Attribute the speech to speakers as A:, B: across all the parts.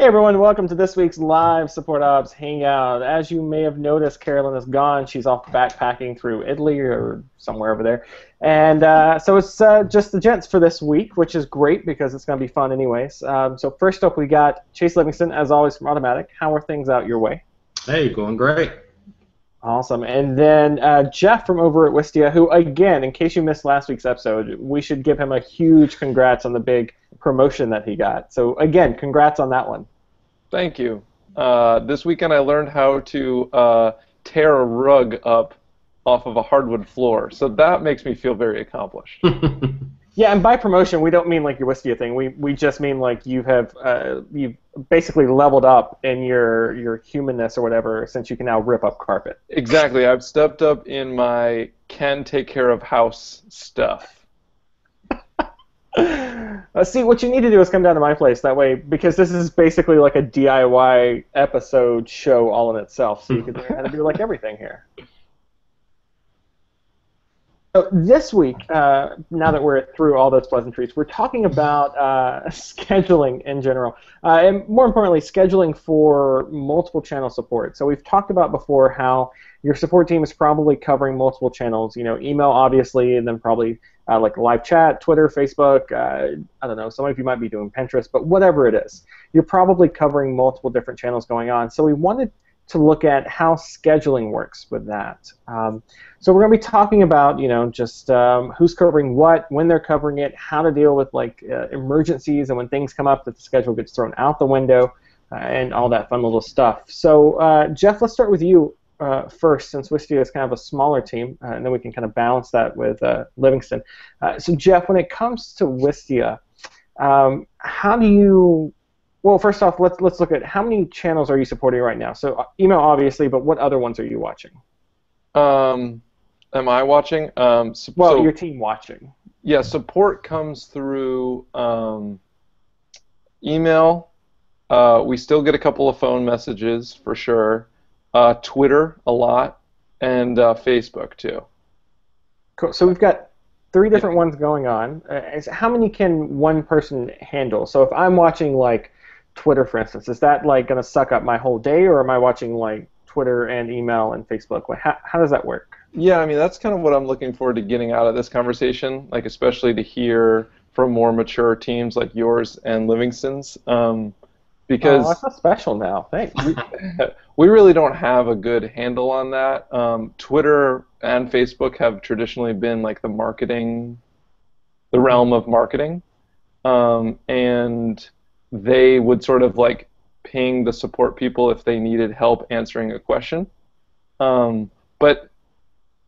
A: Hey everyone, welcome to this week's live Support Ops Hangout. As you may have noticed, Carolyn is gone. She's off backpacking through Italy or somewhere over there. And so it's just the gents for this week, which is great because it's going to be fun anyways. So first up, we got Chase Livingston, as always, from Automatic. How are things out your way?
B: Hey, going great.
A: Awesome. And then Jeff from over at Wistia, who, again, in case you missed last week's episode, we should give him a huge congrats on the big promotion that he got. So, again, congrats on that one.
C: Thank you. This weekend I learned how to tear a rug up off of a hardwood floor, so that makes me feel very accomplished.
A: Yeah, and by promotion, we don't mean like your Wistia thing. We just mean like you've basically leveled up in your humanness or whatever, since you can now rip up carpet.
C: Exactly. I've stepped up in my can take care of house stuff.
A: See, what you need to do is come down to my place. That way, because this is basically like a DIY episode show all in itself, so you can learn how to do like everything here. So this week, now that we're through all those pleasantries, we're talking about scheduling in general, and more importantly, scheduling for multiple channel support. So we've talked about before how your support team is probably covering multiple channels. You know, email obviously, and then probably like live chat, Twitter, Facebook. I don't know. Some of you might be doing Pinterest, but whatever it is, you're probably covering multiple different channels going on. So we wanted to look at how scheduling works with that. So we're going to be talking about, you know, just who's covering what, when they're covering it, how to deal with like emergencies and when things come up that the schedule gets thrown out the window, and all that fun little stuff. So Jeff, let's start with you first, since Wistia is kind of a smaller team, and then we can kind of balance that with Livingston. So Jeff, when it comes to Wistia, how do you? Well, first off, let's look at how many channels are you supporting right now. So email, obviously, but what other ones are you watching?
C: Am I watching?
A: Well, your team watching.
C: Yeah, support comes through email. We still get a couple of phone messages for sure. Twitter a lot, and Facebook too.
A: Cool. So we've got three different ones going on. How many can one person handle? So if I'm watching like Twitter, for instance, is that like going to suck up my whole day, or am I watching like Twitter and email and Facebook? Like, how does that work?
C: Yeah, I mean, that's kind of what I'm looking forward to getting out of this conversation, like especially to hear from more mature teams like yours and Livingston's, because
A: that's not special now. Thanks.
C: we really don't have a good handle on that. Twitter and Facebook have traditionally been like the realm of marketing, and they would sort of like ping the support people if they needed help answering a question. But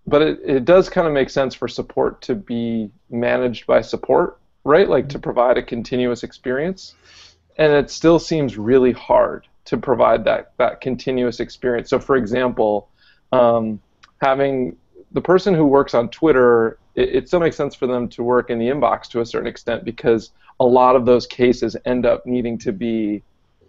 C: it does kind of make sense for support to be managed by support, right? Like to provide a continuous experience. And it still seems really hard to provide that continuous experience. So for example, having the person who works on Twitter, it still makes sense for them to work in the inbox to a certain extent, because a lot of those cases end up needing to be,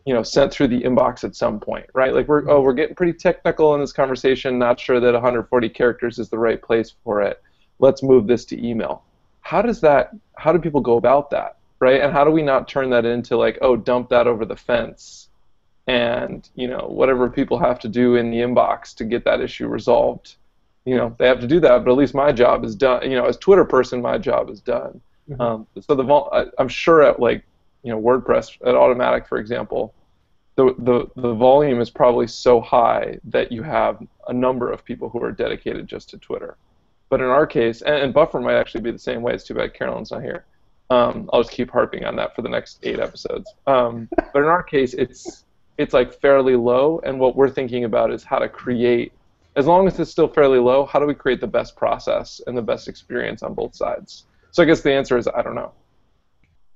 C: you know, sent through the inbox at some point, right? Like we're getting pretty technical in this conversation, not sure that 140 characters is the right place for it. Let's move this to email. How do people go about that, right? And how do we not turn that into like, oh, dump that over the fence, and, you know, whatever people have to do in the inbox to get that issue resolved, you know, they have to do that, but at least my job is done. You know, as Twitter person, my job is done. Mm-hmm. So I'm sure at like, you know, WordPress at Automatic, for example, the volume is probably so high that you have a number of people who are dedicated just to Twitter. But in our case, and Buffer might actually be the same way. It's too bad Carolyn's not here. I'll just keep harping on that for the next 8 episodes. But in our case, it's like fairly low, and what we're thinking about is how to create, as long as it's still fairly low, how do we create the best process and the best experience on both sides? So I guess the answer is I don't know.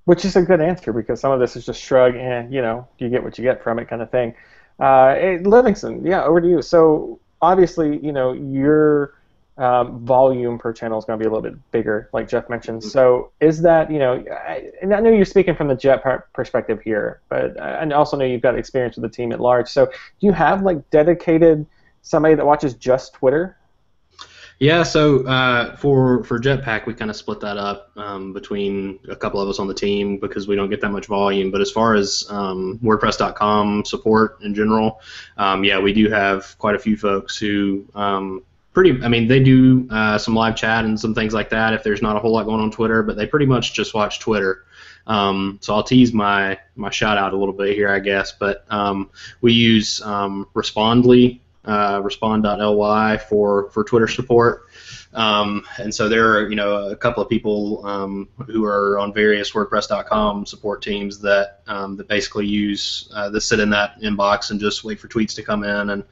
A: Which is a good answer, because some of this is just shrug and, you know, you get what you get from it kind of thing. Livingston, yeah, over to you. So obviously, you know, your volume per channel is going to be a little bit bigger, like Jeff mentioned. Mm-hmm. So is that, you know, and I know you're speaking from the Jeff perspective here, but I also know you've got experience with the team at large. So do you have like dedicated somebody that watches just Twitter?
B: Yeah, so for Jetpack, we kind of split that up between a couple of us on the team because we don't get that much volume. But as far as WordPress.com support in general, yeah, we do have quite a few folks who I mean, they do some live chat and some things like that if there's not a whole lot going on Twitter, but they pretty much just watch Twitter. So I'll tease my shout out a little bit here, I guess. But we use Respondly. Respond.ly for Twitter support. And so there are, a couple of people who are on various WordPress.com support teams that basically that sit in that inbox and just wait for tweets to come in and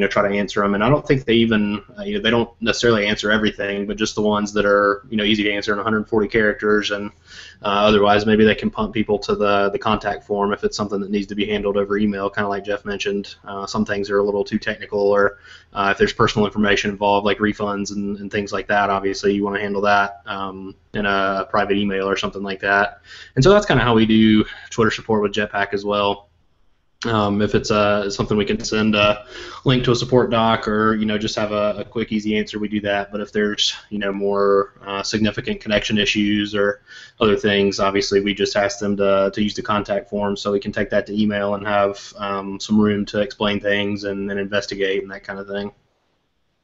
B: try to answer them. And I don't think they even they don't necessarily answer everything, but just the ones that are easy to answer in 140 characters. And otherwise, maybe they can punt people to the contact form if it's something that needs to be handled over email, kind of like Jeff mentioned. Some things are a little too technical, or if there's personal information involved, like refunds and things like that, obviously you want to handle that in a private email or something like that. And so that's kind of how we do Twitter support with Jetpack as well. If it's something we can send a link to a support doc or just have a quick easy answer, we do that. But if there's more significant connection issues or other things, obviously we just ask them to use the contact form so we can take that to email and have some room to explain things and investigate and that kind of thing.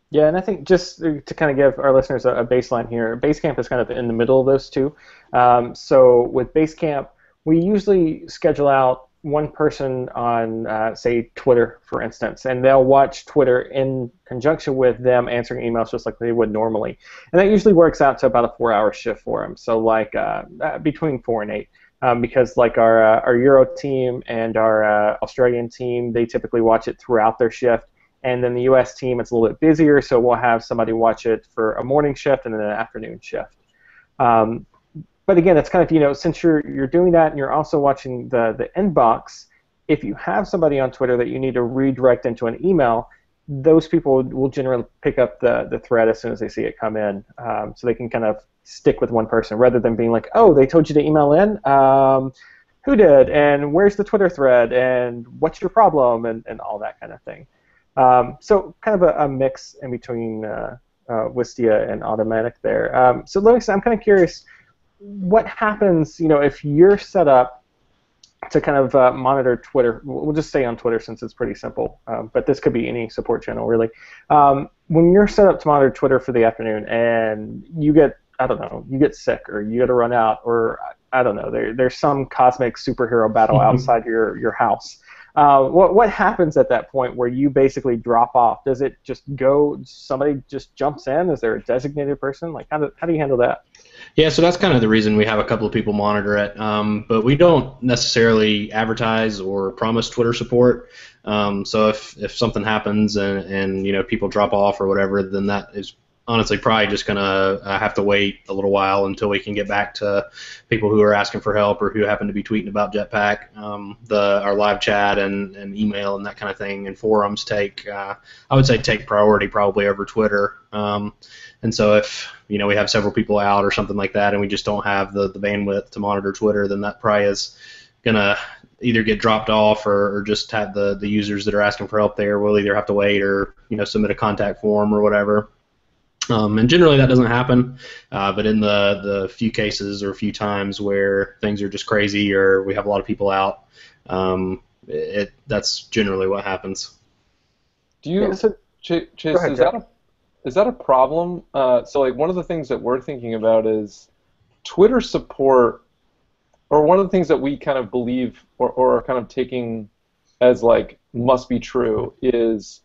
A: Yeah, and I think just to kind of give our listeners a baseline here, Basecamp is kind of in the middle of those two. So with Basecamp, we usually schedule out one person on, say, Twitter, for instance, and they'll watch Twitter in conjunction with them answering emails just like they would normally. And that usually works out to about a 4-hour shift for them, so like between 4 and 8. Because like our Euro team and our Australian team, they typically watch it throughout their shift. And then the U.S. team, it's a little bit busier, so we'll have somebody watch it for a morning shift and then an afternoon shift. But again, it's kind of, since you're doing that and you're also watching the inbox, if you have somebody on Twitter that you need to redirect into an email, those people will generally pick up the thread as soon as they see it come in. So they can kind of stick with one person rather than being like, oh, they told you to email in? Who did? And where's the Twitter thread? And what's your problem? And all that kind of thing. So kind of a mix in between Wistia and Automatic there. So Linux, I'm kind of curious, what happens, if you're set up to kind of monitor Twitter? We'll just stay on Twitter since it's pretty simple, but this could be any support channel, really. When you're set up to monitor Twitter for the afternoon and you get, I don't know, you get sick or you got to run out or, I don't know, there's some cosmic superhero battle outside your house. What happens at that point where you basically drop off? Does it just go, somebody just jumps in? Is there a designated person? Like, how do you handle that?
B: Yeah, so that's kind of the reason we have a couple of people monitor it. But we don't necessarily advertise or promise Twitter support. So if something happens and people drop off or whatever, then that is honestly probably just going to have to wait a little while until we can get back to people who are asking for help or who happen to be tweeting about Jetpack. Our live chat and email and that kind of thing and forums take priority probably over Twitter. And so if we have several people out or something like that and we just don't have the bandwidth to monitor Twitter, then that probably is going to either get dropped off or just have the users that are asking for help there will either have to wait or submit a contact form or whatever. And generally that doesn't happen, but in the few cases or a few times where things are just crazy or we have a lot of people out, that's generally what happens.
C: Do you, Chase, is that a problem? So like one of the things that we're thinking about is Twitter support, or one of the things that we kind of believe or are kind of taking as like must be true is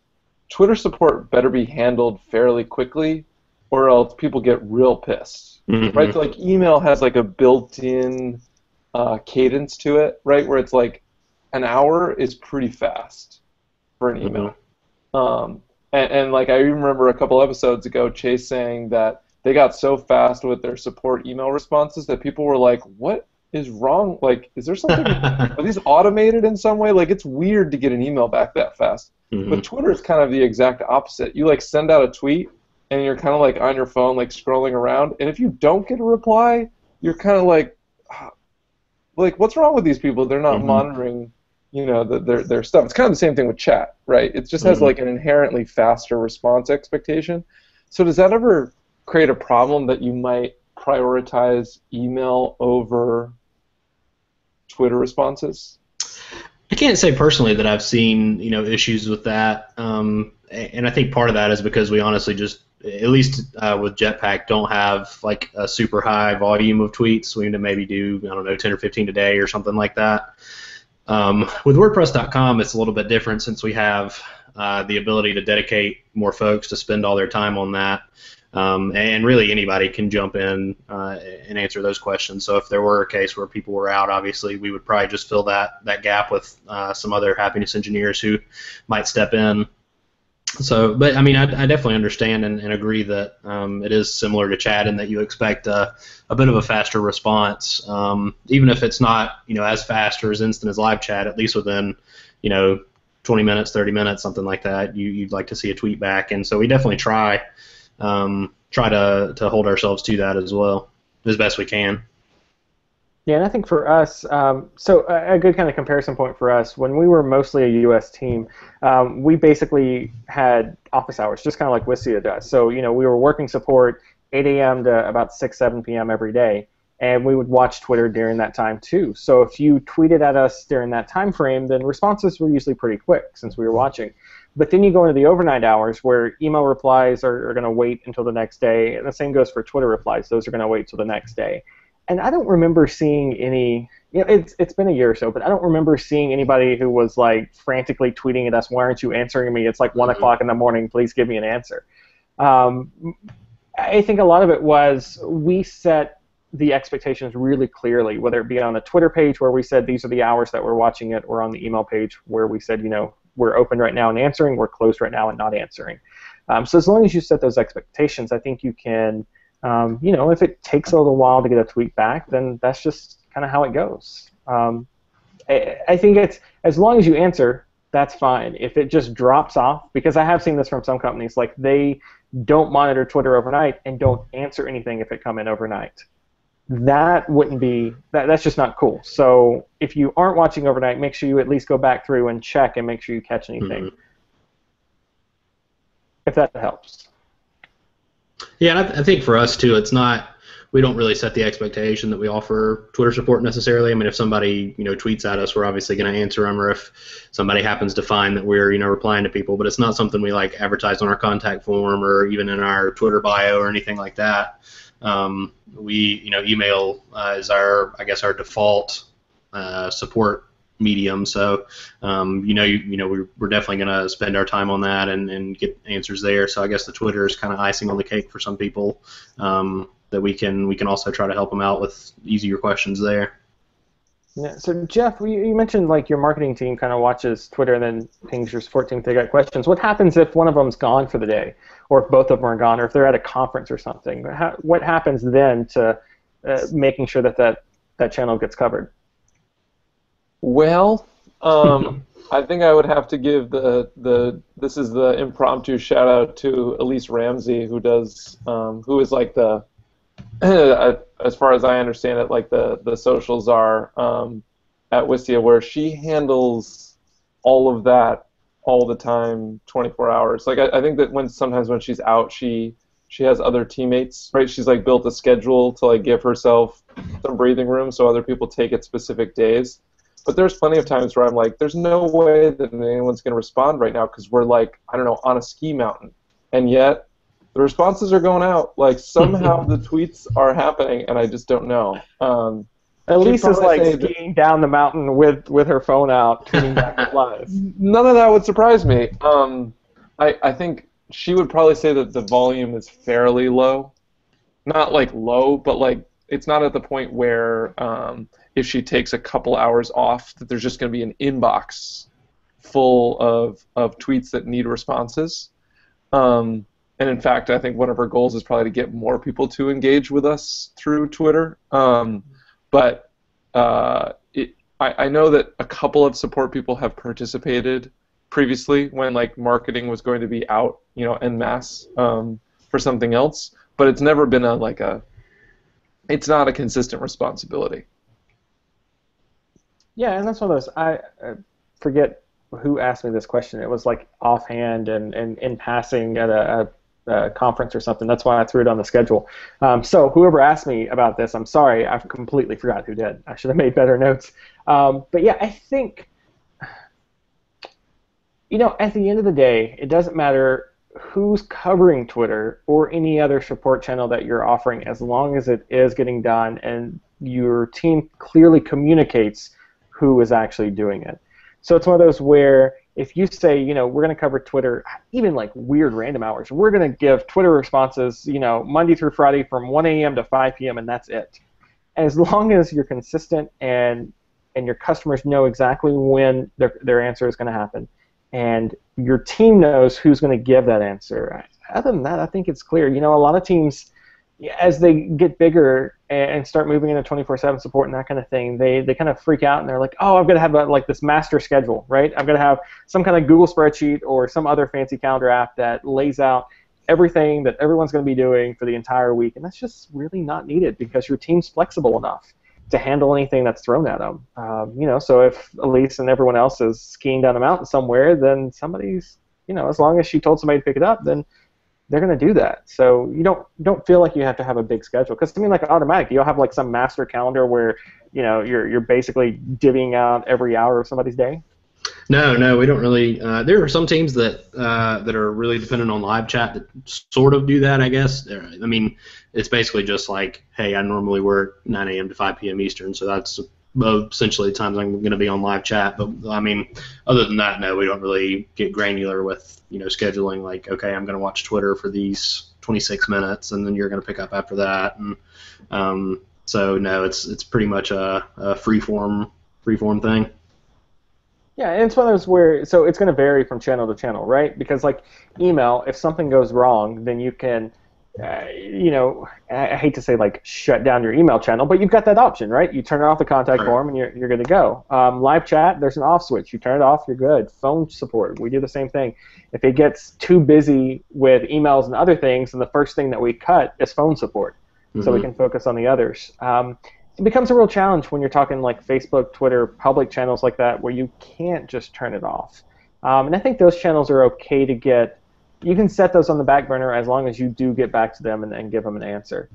C: Twitter support better be handled fairly quickly, or else people get real pissed, right? So like email has like a built-in cadence to it, right? Where it's like an hour is pretty fast for an email. And like I remember a couple episodes ago, Chase saying that they got so fast with their support email responses that people were like, "What is wrong? Like, is there something? Are these automated in some way? Like, it's weird to get an email back that fast." But Twitter is kind of the exact opposite. You like send out a tweet, and you're kind of like on your phone, like scrolling around, and if you don't get a reply, you're kind of like, what's wrong with these people? They're not monitoring, their stuff. It's kind of the same thing with chat, right? It just has like an inherently faster response expectation. So does that ever create a problem that you might prioritize email over Twitter responses?
B: I can't say personally that I've seen issues with that, and I think part of that is because we honestly just, at least with Jetpack, don't have like a super high volume of tweets. We need to maybe do, I don't know, 10 or 15 a day or something like that. With WordPress.com, it's a little bit different since we have the ability to dedicate more folks to spend all their time on that. And really anybody can jump in and answer those questions. So if there were a case where people were out, obviously we would probably just fill that gap with some other happiness engineers who might step in. So, but I mean, I definitely understand and agree that it is similar to chat in that you expect a bit of a faster response, even if it's not as fast or as instant as live chat. At least within 20 minutes, 30 minutes, something like that, you'd like to see a tweet back. And so we definitely try to hold ourselves to that as well as best we can.
A: Yeah, and I think for us, so a good kind of comparison point for us, when we were mostly a U.S. team, we basically had office hours, just kind of like Wistia does. So, we were working support 8 a.m. to about 6, 7 p.m. every day, and we would watch Twitter during that time too. So if you tweeted at us during that time frame, then responses were usually pretty quick since we were watching. But then you go into the overnight hours where email replies are going to wait until the next day, and the same goes for Twitter replies. Those are going to wait till the next day. And I don't remember seeing any, it's been a year or so, but I don't remember seeing anybody who was like frantically tweeting at us, why aren't you answering me? It's like 1 o'clock in the morning, please give me an answer. I think a lot of it was we set the expectations really clearly, whether it be on the Twitter page where we said these are the hours that we're watching it, or on the email page where we said, we're open right now and answering, we're closed right now and not answering. So as long as you set those expectations, I think you can, if it takes a little while to get a tweet back, then that's just kind of how it goes. I think it's, as long as you answer, that's fine. If it just drops off, because I have seen this from some companies, like they don't monitor Twitter overnight and don't answer anything if it come in overnight. That wouldn't be, that's just not cool. So if you aren't watching overnight, make sure you at least go back through and check and make sure you catch anything. If that helps.
B: Yeah, and I think for us too, it's not, we don't really set the expectation that we offer Twitter support necessarily. I mean, if somebody tweets at us, we're obviously going to answer them, or if somebody happens to find that we're replying to people, but it's not something we like advertise on our contact form or even in our Twitter bio or anything like that. We email is our default support medium, so we're definitely going to spend our time on that and get answers there. So I guess the Twitter is kind of icing on the cake for some people, that we can also try to help them out with easier questions there.
A: Yeah. So Jeff, you mentioned like your marketing team kind of watches Twitter and then pings your support team if they got questions. What happens if one of them's gone for the day, or if both of them are gone, or if they're at a conference or something? What happens then to making sure that channel gets covered?
C: Well, I think I would have to give this is the impromptu shout out to Elise Ramsey, who is like the as far as I understand it, like the social czar at Wistia, where she handles all of that all the time, 24 hours. Like I think that sometimes when she's out, she has other teammates, right? She's like built a schedule to like give herself some breathing room so other people take it specific days. But there's plenty of times where I'm like, there's no way that anyone's going to respond right now because we're like, I don't know, on a ski mountain. And yet the responses are going out. Like somehow the tweets are happening, and I just don't know.
A: Elise is like skiing down the mountain with her phone out, tweeting back replies.
C: None of that would surprise me. I think she would probably say that the volume is fairly low. Not like low, but like it's not at the point where if she takes a couple hours off, that there's just going to be an inbox full of tweets that need responses. And in fact, I think one of her goals is probably to get more people to engage with us through Twitter. But I know that a couple of support people have participated previously when like marketing was going to be out, en masse for something else. But it's never been it's not a consistent responsibility.
A: Yeah, and that's one of those. I forget who asked me this question. It was like offhand and in passing at conference or something. That's why I threw it on the schedule. So whoever asked me about this, I'm sorry, I've completely forgot who did. I should have made better notes. But yeah, I think, at the end of the day, it doesn't matter who's covering Twitter or any other support channel that you're offering, as long as it is getting done and your team clearly communicates who is actually doing it. So it's one of those where if you say, we're going to cover Twitter, even like weird random hours, we're going to give Twitter responses, Monday through Friday from 1 a.m. to 5 p.m. and that's it. As long as you're consistent and your customers know exactly when their answer is going to happen, and your team knows who's going to give that answer. Other than that, I think it's clear. A lot of teams, as they get bigger and start moving into 24/7 support and that kind of thing, they kind of freak out and they're like, oh, I've got to have this master schedule, right? I've got to have some kind of Google spreadsheet or some other fancy calendar app that lays out everything that everyone's going to be doing for the entire week, and that's just really not needed because your team's flexible enough to handle anything that's thrown at them. So if Elise and everyone else is skiing down a mountain somewhere, then somebody's, as long as she told somebody to pick it up, then they're going to do that. So you don't feel like you have to have a big schedule. Because to me, like automatic, you'll have like some master calendar where, you're basically divvying out every hour of somebody's day.
B: No, we don't really. There are some teams that are really dependent on live chat that sort of do that, I guess. I mean, it's basically just like, hey, I normally work 9 a.m. to 5 p.m. Eastern, so that's essentially the times I'm going to be on live chat. But I mean, other than that, no, we don't really get granular with scheduling. Like, okay, I'm going to watch Twitter for these 26 minutes, and then you're going to pick up after that. And so no, it's pretty much a freeform thing.
A: Yeah, and it's one of those where, so it's going to vary from channel to channel, right? Because like email, if something goes wrong, then you can, I hate to say like shut down your email channel, but you've got that option, right? You turn off the contact form and you're good to go. Live chat, there's an off switch. You turn it off, you're good. Phone support, we do the same thing. If it gets too busy with emails and other things, then the first thing that we cut is phone support, so we can focus on the others. It becomes a real challenge when you're talking like Facebook, Twitter, public channels like that, where you can't just turn it off. And I think those channels are okay to get. You can set those on the back burner as long as you do get back to them and give them an answer.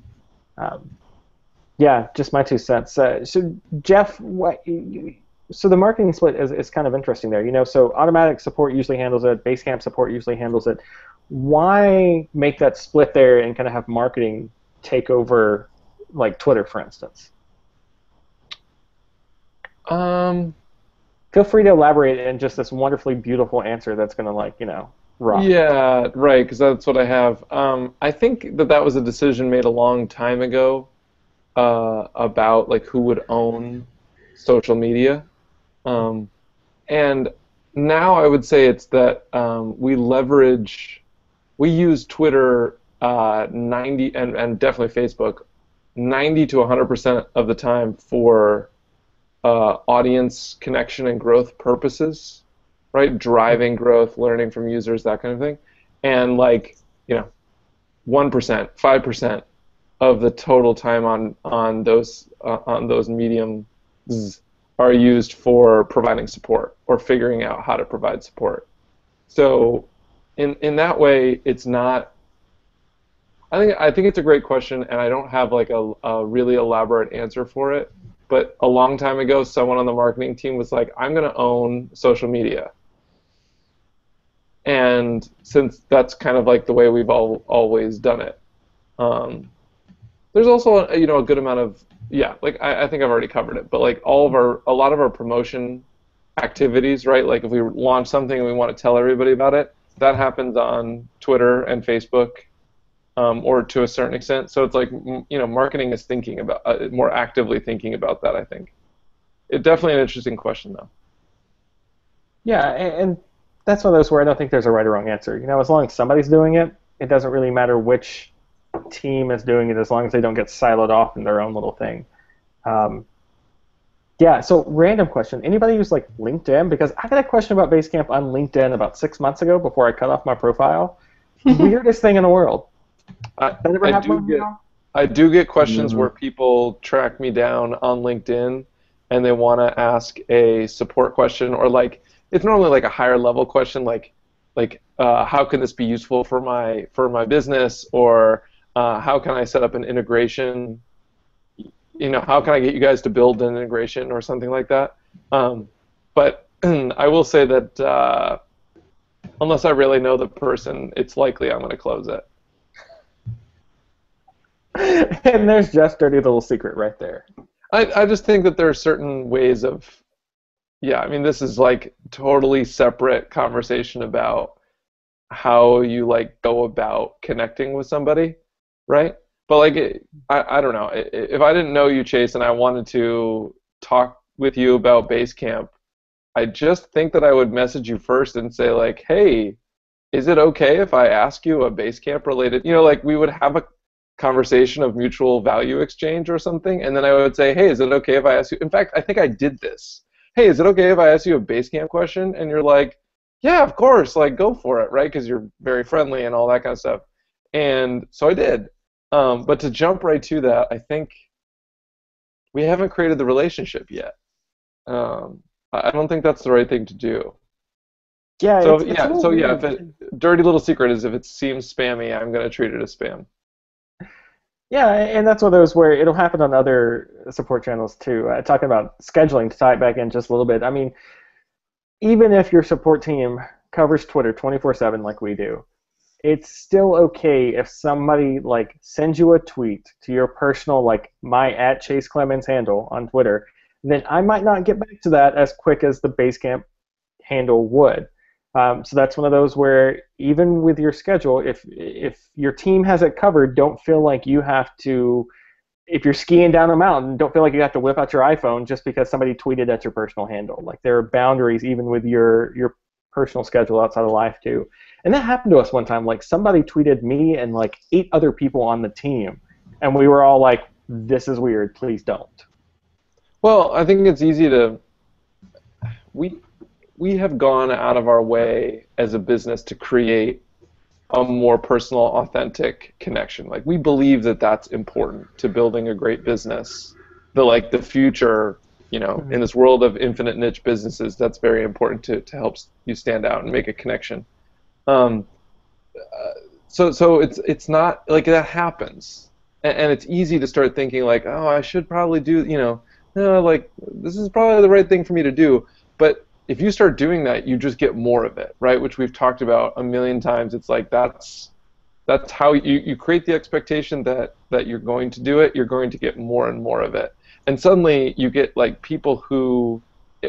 A: Yeah, just my 2 cents. So Jeff, so the marketing split is kind of interesting there. So automatic support usually handles it. Basecamp support usually handles it. Why make that split there and kind of have marketing take over, like Twitter, for instance? Feel free to elaborate in just this wonderfully beautiful answer that's going to, rock.
C: Yeah, right, because that's what I have. I think that was a decision made a long time ago about like who would own social media. And now I would say it's that we use Twitter 90 and definitely Facebook 90 to 100% of the time for audience connection and growth purposes, right? Driving growth, learning from users, that kind of thing. And 1%, 5% of the total time on those mediums are used for providing support or figuring out how to provide support. So in that way, it's not. I think it's a great question, and I don't have like a really elaborate answer for it. But a long time ago, someone on the marketing team was like, I'm going to own social media. And since that's kind of like the way we've always done it, there's also a good amount of, I think I've already covered it, but like a lot of our promotion activities, right? Like if we launch something and we want to tell everybody about it, that happens on Twitter and Facebook. Or to a certain extent, so it's like marketing is thinking about more actively thinking about that. I think it's definitely an interesting question, though.
A: Yeah, and that's one of those where I don't think there's a right or wrong answer. As long as somebody's doing it, it doesn't really matter which team is doing it, as long as they don't get siloed off in their own little thing. Yeah. So random question: anybody use like LinkedIn? Because I got a question about Basecamp on LinkedIn about 6 months ago before I cut off my profile. Weirdest thing in the world.
C: I do get questions where people track me down on LinkedIn and they want to ask a support question, or like it's normally like a higher level question, like like how can this be useful for my business, or how can I set up an integration? How can I get you guys to build an integration or something like that? But I will say that unless I really know the person, it's likely I'm going to close it.
A: And there's Jeff's dirty little secret right there.
C: I just think that there are certain ways of, yeah, I mean, this is like totally separate conversation about how you like go about connecting with somebody, right? But like, I don't know. If I didn't know you, Chase, and I wanted to talk with you about Basecamp, I just think that I would message you first and say like, hey, is it okay if I ask you a Basecamp related, like we would have a conversation of mutual value exchange or something, and then I would say, hey, is it okay if I ask you, in fact, I think I did this. Hey, is it okay if I ask you a Basecamp question? And you're like, yeah, of course, like go for it, right? Because you're very friendly and all that kind of stuff. And so I did. But to jump right to that, I think we haven't created the relationship yet. I don't think that's the right thing to do.
A: Yeah.
C: So
A: It's
C: if dirty little secret is if it seems spammy, I'm going to treat it as spam.
A: Yeah, and that's one of those where it'll happen on other support channels too. Talking about scheduling, to tie it back in just a little bit. I mean, even if your support team covers Twitter 24/7 like we do, it's still okay if somebody like sends you a tweet to your personal like my @ChaseClemens handle on Twitter, then I might not get back to that as quick as the Basecamp handle would. So that's one of those where even with your schedule, if your team has it covered, don't feel like you have to. If you're skiing down a mountain, don't feel like you have to whip out your iPhone just because somebody tweeted at your personal handle. Like there are boundaries even with your personal schedule outside of life too. And that happened to us one time. Like somebody tweeted me and like 8 other people on the team, and we were all like, "This is weird. Please don't."
C: Well, I think it's easy to. We have gone out of our way as a business to create a more personal, authentic connection. Like we believe that that's important to building a great business. The future, in this world of infinite niche businesses, that's very important to help you stand out and make a connection. So it's not like that happens, and it's easy to start thinking like, oh, I should probably do, no, like this is probably the right thing for me to do, but if you start doing that, you just get more of it, right? Which we've talked about a million times. It's like that's how you create the expectation that you're going to do it. You're going to get more and more of it, and suddenly you get like people who,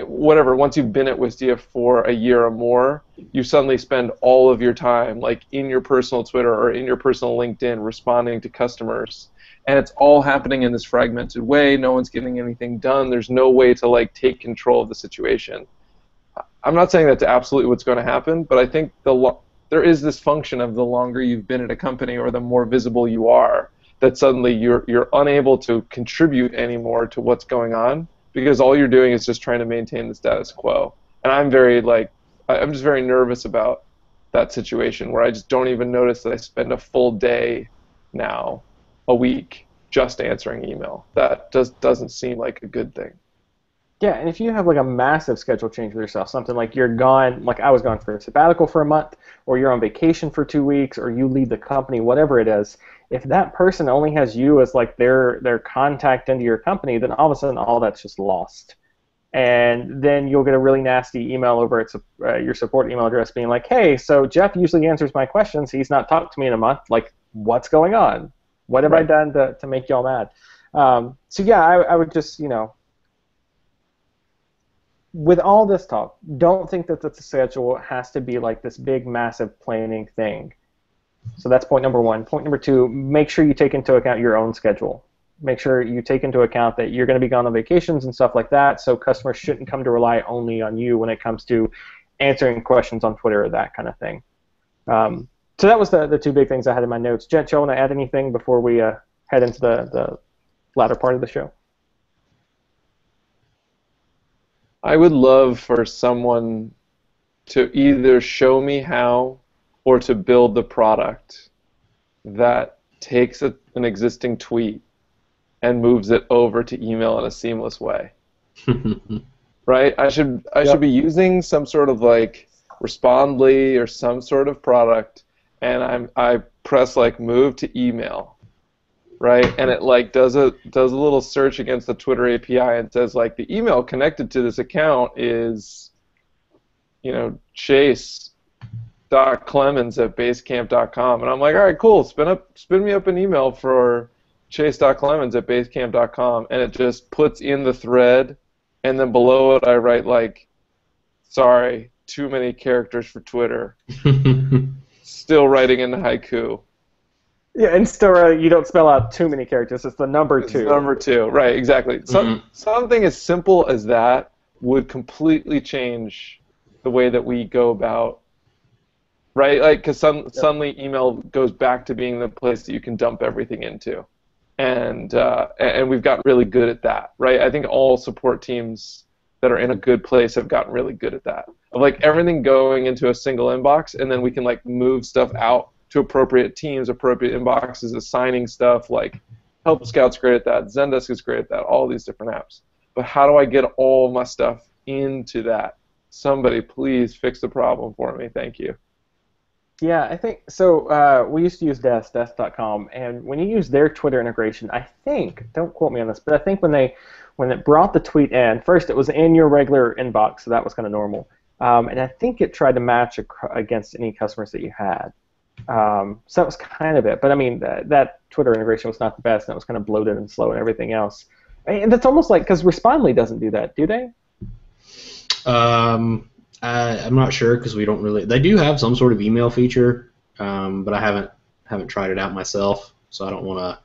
C: whatever. Once you've been at Wistia for a year or more, you suddenly spend all of your time like in your personal Twitter or in your personal LinkedIn responding to customers. And it's all happening in this fragmented way. No one's getting anything done. There's no way to like take control of the situation. I'm not saying that's absolutely what's going to happen, but I think there is this function of the longer you've been at a company or the more visible you are, that suddenly you're unable to contribute anymore to what's going on because all you're doing is just trying to maintain the status quo. And I'm just very nervous about that situation where I just don't even notice that I spend a full day now, a week, just answering email. That doesn't seem like a good thing.
A: Yeah, and if you have like a massive schedule change with yourself, something like you're gone, like I was gone for a sabbatical for a month, or you're on vacation for 2 weeks, or you leave the company, whatever it is, if that person only has you as like their contact into your company, then all of a sudden all that's just lost. And then you'll get a really nasty email over at your support email address being like, hey, so Jeff usually answers my questions. He's not talked to me in a month. Like, what's going on? What have I done to make y'all mad? So yeah, I would just, with all this talk, don't think that the schedule has to be like this big, massive planning thing. So that's point number 1. Point number 2, make sure you take into account your own schedule. Make sure you take into account that you're going to be gone on vacations and stuff like that, so customers shouldn't come to rely only on you when it comes to answering questions on Twitter or that kind of thing. So that was the 2 big things I had in my notes. Jet, you want to add anything before we head into the latter part of the show?
C: I would love for someone to either show me how or to build the product that takes an existing tweet and moves it over to email in a seamless way. Right? I should be using some sort of like Respondly or some sort of product, and I press like move to email, right? And it like does a little search against the Twitter API and says like the email connected to this account is, chase.clemens@basecamp.com, and I'm like, all right, cool, spin me up an email for chase.clemens@basecamp.com, and it just puts in the thread, and then below it I write like, sorry, too many characters for Twitter. Still writing in haiku.
A: Yeah, and still you don't spell out too many characters. It's the number 2.
C: It's number 2, right? Exactly. Something as simple as that would completely change the way that we go about, right? Like, because suddenly email goes back to being the place that you can dump everything into, and we've gotten really good at that, right? I think all support teams that are in a good place have gotten really good at that. Of like everything going into a single inbox, and then we can like move stuff out to appropriate teams, appropriate inboxes, assigning stuff. Like Help Scout's great at that, Zendesk is great at that, all these different apps. But how do I get all my stuff into that? Somebody please fix the problem for me. Thank you.
A: Yeah, I think so. We used to use desk.com, and when you use their Twitter integration, I think, don't quote me on this, but I think when it brought the tweet in, first it was in your regular inbox, so that was kind of normal. And I think it tried to match against any customers that you had. So that was kind of it. But I mean, that Twitter integration was not the best, and it was kind of bloated and slow and everything else. And that's almost like, because Respondly doesn't do that, do they?
B: I'm not sure because we don't really. They do have some sort of email feature, but I haven't tried it out myself, so I don't want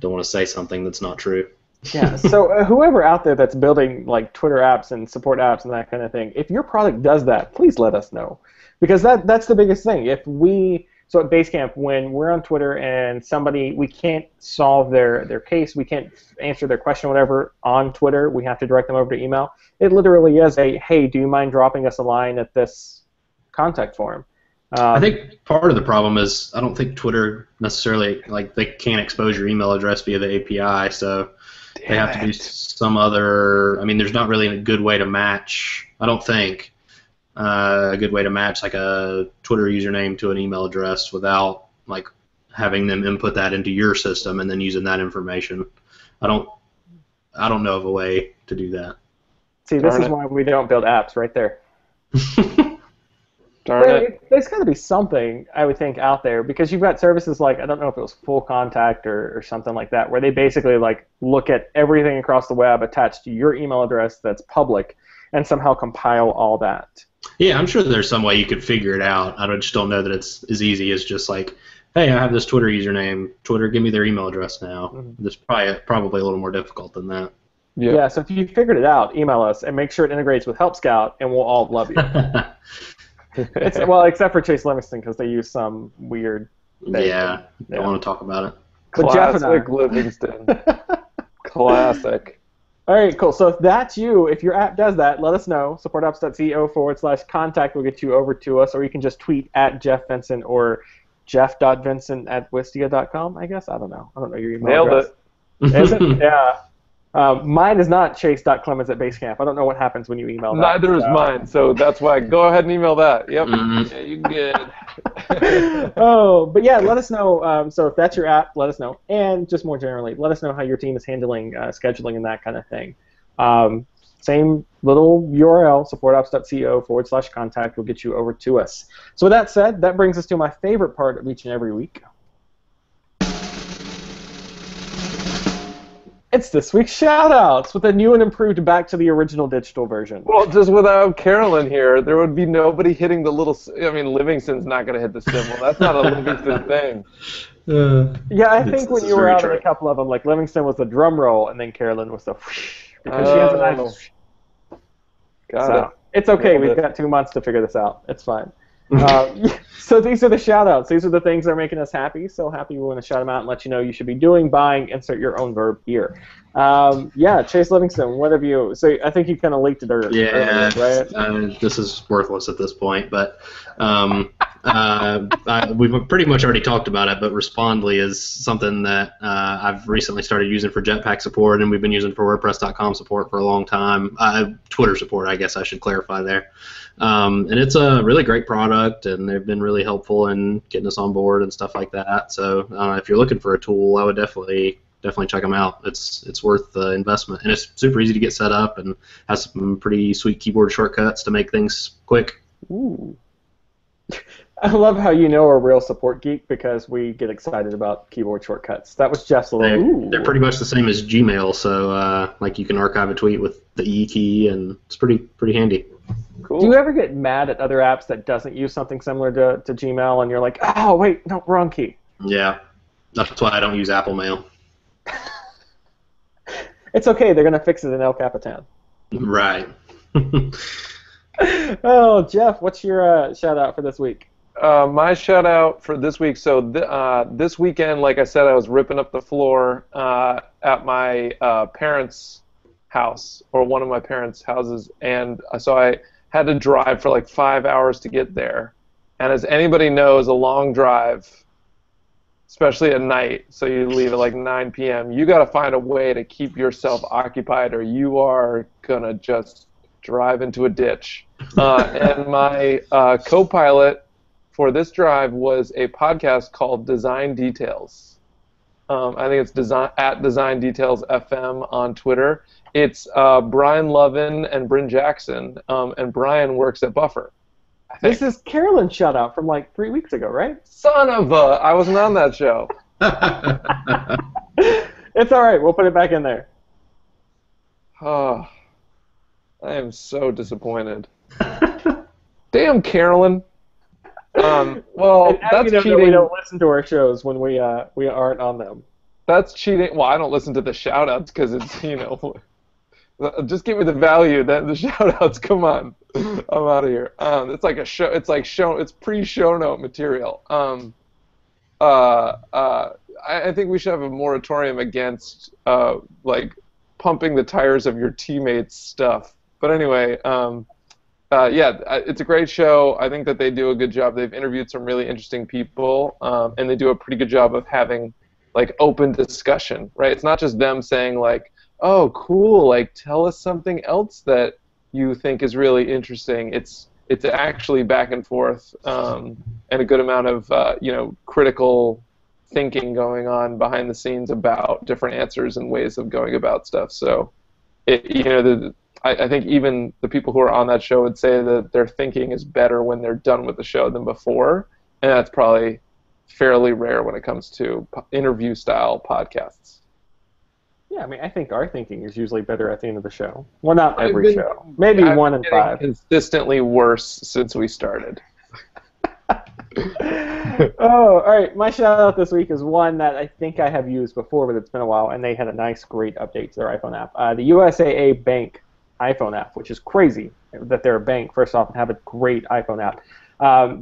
B: to say something that's not true.
A: Yeah. So whoever out there that's building like Twitter apps and support apps and that kind of thing, if your product does that, please let us know, because that's the biggest thing. So at Basecamp, when we're on Twitter and we can't solve their case, we can't answer their question, whatever, on Twitter, we have to direct them over to email. It literally is hey, do you mind dropping us a line at this contact form?
B: I think part of the problem is I don't think Twitter necessarily, like, they can't expose your email address via the API, so they have to do some other. I mean, there's not really a good way to match. I don't think. A good way to match like a Twitter username to an email address without like having them input that into your system and then using that information. I don't know of a way to do that.
A: See, this is why we don't build apps right there.
C: Darn it.
A: There's got to be something, I would think, out there, because you've got services like, I don't know if it was Full Contact or something like that, where they basically like look at everything across the web attached to your email address that's public and somehow compile all that.
B: Yeah, I'm sure there's some way you could figure it out. I just don't know that it's as easy as just like, hey, I have this Twitter username. Twitter, give me their email address now. Mm-hmm. It's probably a little more difficult than that.
A: Yeah, so if you figured it out, email us and make sure it integrates with Help Scout, and we'll all love you. Well, except for Chase Livingston, because they use some weird thing.
B: Yeah, don't want to talk about it.
A: But Jeff and I,
C: Livingston. Classic.
A: All right, cool. So if that's you, if your app does that, let us know. supportapps.co/contact will get you over to us, or you can just tweet at Jeff Vincent or jeff.vincent@wistia.com, I guess. I don't know your email address.
C: Nailed
A: it. Is it? Yeah. Mine is not chase.clemens@basecamp. I don't know what happens when you email that.
C: Neither is mine, so that's why go ahead and email that. Yep. Yeah, you good.
A: But yeah, let us know. So if that's your app, let us know. And just more generally, let us know how your team is handling scheduling and that kind of thing. Same little URL, supportapps.co/contact will get you over to us. So with that said, that brings us to my favorite part of each and every week. It's this week's shout-outs with a new and improved back to the original digital version.
C: Well, just without Carolyn here, there would be nobody hitting the little... I mean, Livingston's not going to hit the symbol. That's not a Livingston thing.
A: Yeah, I think when you were out in a couple of them, like Livingston was the drum roll, and then Carolyn was the... Because she has a nice...
C: Got it.
A: It's okay. We've got 2 months to figure this out. It's fine. So these are the shout-outs. These are the things that are making us happy. So happy we want to shout them out and let you know you should be doing, buying, insert your own verb here. Yeah, Chase Livingston, what have you... So I think you kind of leaked it earlier,
B: yeah,
A: right?
B: This is worthless at this point, but We've pretty much already talked about it, but Respondly is something that I've recently started using for Jetpack support, and we've been using for WordPress.com support for a long time. Twitter support, I guess I should clarify there. And it's a really great product, and they've been really helpful in getting us on board and stuff like that. So if you're looking for a tool, I would definitely check them out. It's worth the investment, and it's super easy to get set up and has some pretty sweet keyboard shortcuts to make things quick.
A: Ooh. I love how you know we're a real support geek because we get excited about keyboard shortcuts. That was Jeff's little.
B: They're pretty much the same as Gmail, so like you can archive a tweet with the E key, and it's pretty handy.
C: Cool.
A: Do you ever get mad at other apps that doesn't use something similar to Gmail, and you're like, oh wait, no, wrong key?
B: Yeah, that's why I don't use Apple Mail.
A: It's okay. They're gonna fix it in El Capitan.
B: Right.
A: Oh, Jeff, what's your shout out for this week?
C: My shout out for this week. So this weekend, like I said, I was ripping up the floor at my parents' house, or one of my parents' houses, and so I had to drive for like 5 hours to get there. And as anybody knows, a long drive, especially at night, so you leave at like 9 p.m., you got to find a way to keep yourself occupied, or you are gonna just drive into a ditch. And my co-pilot for this drive was a podcast called Design Details. I think it's at Design Details FM on Twitter. It's Brian Lovin and Bryn Jackson, and Brian works at Buffer.
A: This is Carolyn's shout out from like 3 weeks ago, right?
C: Son of a! I wasn't on that show.
A: It's all right. We'll put it back in there.
C: Oh, I am so disappointed. Damn, Carolyn. Well, that's cheating.
A: We don't listen to our shows when we aren't on them.
C: That's cheating. Well, I don't listen to the shout-outs because it's, just give me the value. That the shout-outs, come on. I'm out of here. It's like a show. It's like it's pre-show note material. I think we should have a moratorium against like pumping the tires of your teammates' stuff. But anyway, yeah, it's a great show. I think that they do a good job. They've interviewed some really interesting people, and they do a pretty good job of having like open discussion, right? It's not just them saying like, "Oh, cool! Like, tell us something else that you think is really interesting." It's actually back and forth, and a good amount of critical thinking going on behind the scenes about different answers and ways of going about stuff. So, I think even the people who are on that show would say that their thinking is better when they're done with the show than before, and that's probably fairly rare when it comes to interview-style podcasts.
A: Yeah, I mean, I think our thinking is usually better at the end of the show. Well, not every show. Maybe
C: I've
A: 1 in 5.
C: Consistently worse since we started.
A: Oh, all right. My shout out this week is one that I think I have used before, but it's been a while, and they had a nice, great update to their iPhone app. The USAA Bank iPhone app, which is crazy that they're a bank, first off, and have a great iPhone app.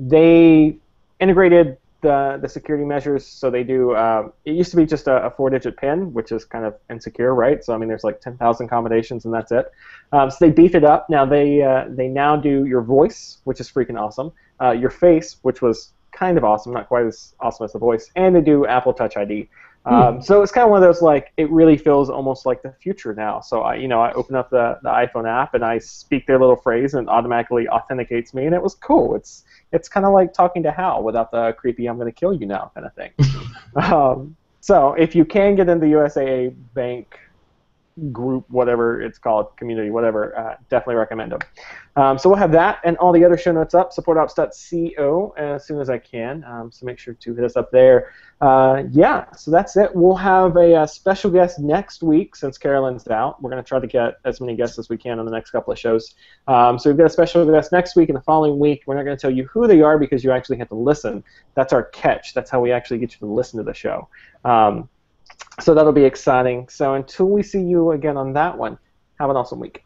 A: They integrated the security measures, so they do. It used to be just a 4-digit PIN, which is kind of insecure, right? So I mean, there's like 10,000 combinations, and that's it. So they beefed it up. Now they now do your voice, which is freaking awesome. Your face, which was kind of awesome, not quite as awesome as the voice, and they do Apple Touch ID. So it's kind of one of those, like, it really feels almost like the future now. So I open up the iPhone app and I speak their little phrase and it automatically authenticates me, and it was cool. It's kind of like talking to Hal without the creepy "I'm going to kill you now" kind of thing. So if you can get into the USAA Bank group, whatever it's called, community, whatever, definitely recommend them. So we'll have that and all the other show notes up, supportops.co, as soon as I can. So make sure to hit us up there. Yeah, so that's it. We'll have a special guest next week since Carolyn's out. We're going to try to get as many guests as we can on the next couple of shows. So we've got a special guest next week and the following week. We're not going to tell you who they are because you actually have to listen. That's our catch. That's how we actually get you to listen to the show. So that'll be exciting. So until we see you again on that one, have an awesome week.